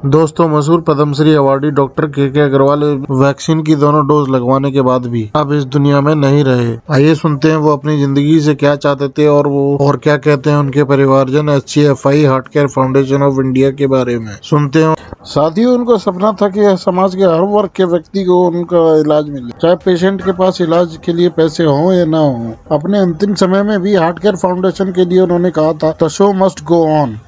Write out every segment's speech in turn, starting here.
दोस्तों, मशहूर Padmashri awardee doctor के अग्रवाल वैक्सीन की दोनों डोज लगवाने के बाद भी अब इस दुनिया में नहीं रहे। आइए सुनते हैं वो अपनी जिंदगी से क्या चाहते थे और क्या कहते हैं उनके परिवारजन HCFI heart care foundation of India के बारे में। सुनते हैं। साथियों, उनका सपना था कि समाज के हर वर्ग के व्यक्ति को उनका इलाज मिले, चाहे पेशेंट के पास इलाज के लिए पैसे हों या ना हो। अपने अंतिम समय में भी हार्ट केयर फाउंडेशन के लिए उन्होंने कहा था, the show must go on.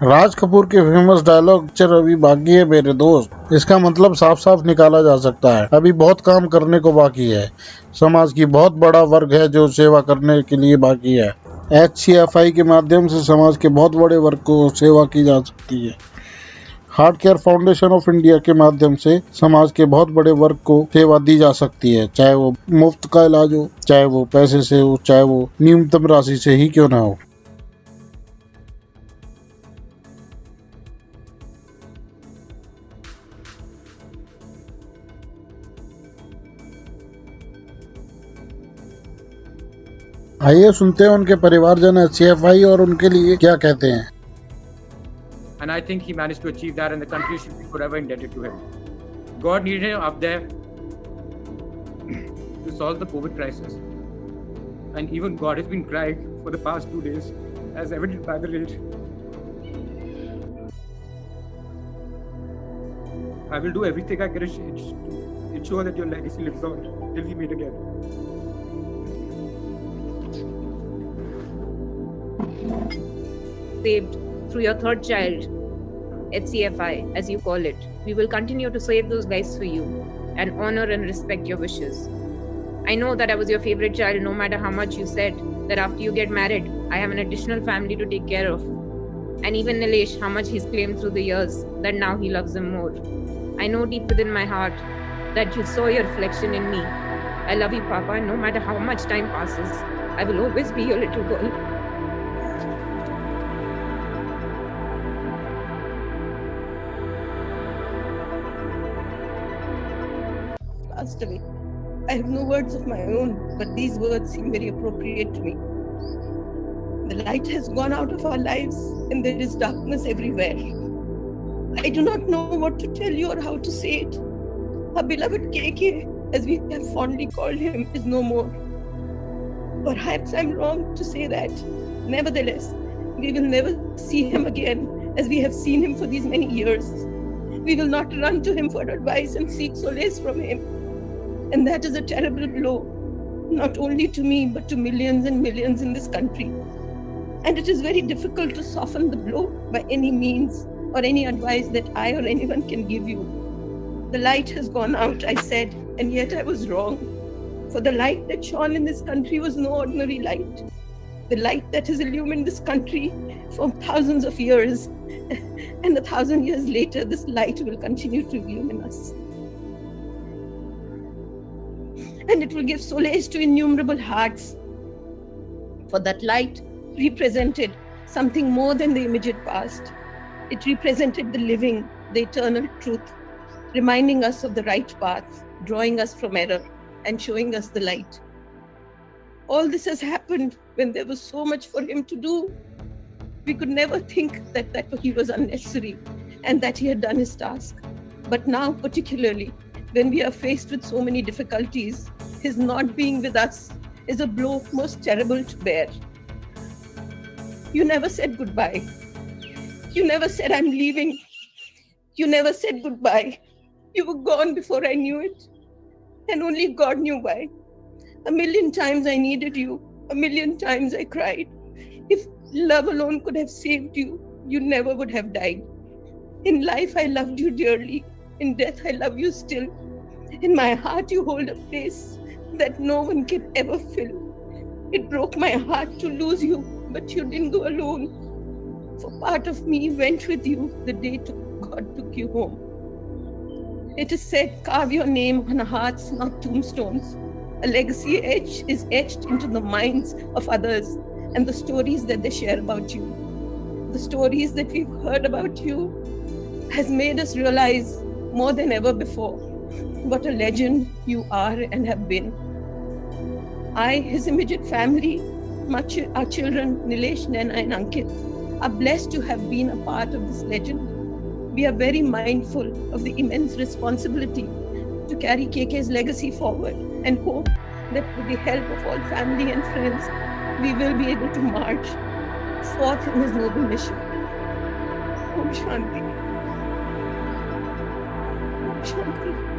Raj Kapoor के फेमस डायलॉग पिक्चर अभी बाकी है मेरे दोस्त। इसका मतलब साफ साफ निकाला जा सकता है, अभी बहुत काम करने को बाकी है। समाज की बहुत बड़ा वर्ग है जो सेवा करने के लिए बाकी है। HCFI के माध्यम से समाज के बहुत बड़े वर्ग को सेवा की जा सकती है। Heart care foundation of India के माध्यम से समाज के बहुत बड़े वर्ग को सेवा दी जा सकती है, चाहे वो मुफ्त का इलाज हो, चाहे वो पैसे से हो, चाहे वो न्यूनतम राशि से ही क्यों ना हो। आइए सुनते हैं उनके परिवारजन HCFI और उनके लिए क्या कहते हैं। And I think he managed to achieve that, and the country should be forever indebted to him. God needed him up there to solve the COVID crisis. And even God has been crying for the past 2 days, as evident by the rain. I will do everything I can to ensure that your legacy lives on till we meet again. Saved through your third child, HCFI, as you call it. We will continue to save those lives for you and honor and respect your wishes. I know that I was your favorite child, no matter how much you said that after you get married, I have an additional family to take care of. And even Nilesh, how much he's claimed through the years that now he loves him more. I know deep within my heart that you saw your reflection in me. I love you, Papa, and no matter how much time passes, I will always be your little girl. Passed away. I have no words of my own, but these words seem very appropriate to me. The light has gone out of our lives, and there is darkness everywhere. I do not know what to tell you or how to say it. Our beloved KK, as we have fondly called him, is no more. Perhaps I'm wrong to say that. Nevertheless, we will never see him again as we have seen him for these many years. We will not run to him for advice and seek solace from him. And that is a terrible blow, not only to me, but to millions and millions in this country. And it is very difficult to soften the blow by any means or any advice that I or anyone can give you. The light has gone out, I said, and yet I was wrong. For the light that shone in this country was no ordinary light. The light that has illumined this country for thousands of years. And 1,000 years later, this light will continue to illumine us. And it will give solace to innumerable hearts. For that light represented something more than the immediate past. It represented the living, the eternal truth, reminding us of the right path, drawing us from error, and showing us the light. All this has happened when there was so much for him to do. We could never think that he was unnecessary and that he had done his task. But now, particularly, when we are faced with so many difficulties, his not being with us is a blow most terrible to bear. You never said goodbye. You never said, I'm leaving. You never said goodbye. You were gone before I knew it. And only God knew why. 1,000,000 times I needed you. 1,000,000 times I cried. If love alone could have saved you, you never would have died. In life, I loved you dearly. In death, I love you still. In my heart, you hold a place that no one can ever fill. It broke my heart to lose you, but you didn't go alone. For part of me went with you the day God took you home. It is said, carve your name on hearts, not tombstones. A legacy is etched into the minds of others and the stories that they share about you. The stories that we've heard about you has made us realize more than ever before what a legend you are and have been. I, his immediate family, our children, Nilesh, Naina, and Ankit, are blessed to have been a part of this legend. We are very mindful of the immense responsibility to carry KK's legacy forward and hope that with the help of all family and friends, we will be able to march forth in his noble mission. Om Shanti. Om Shanti.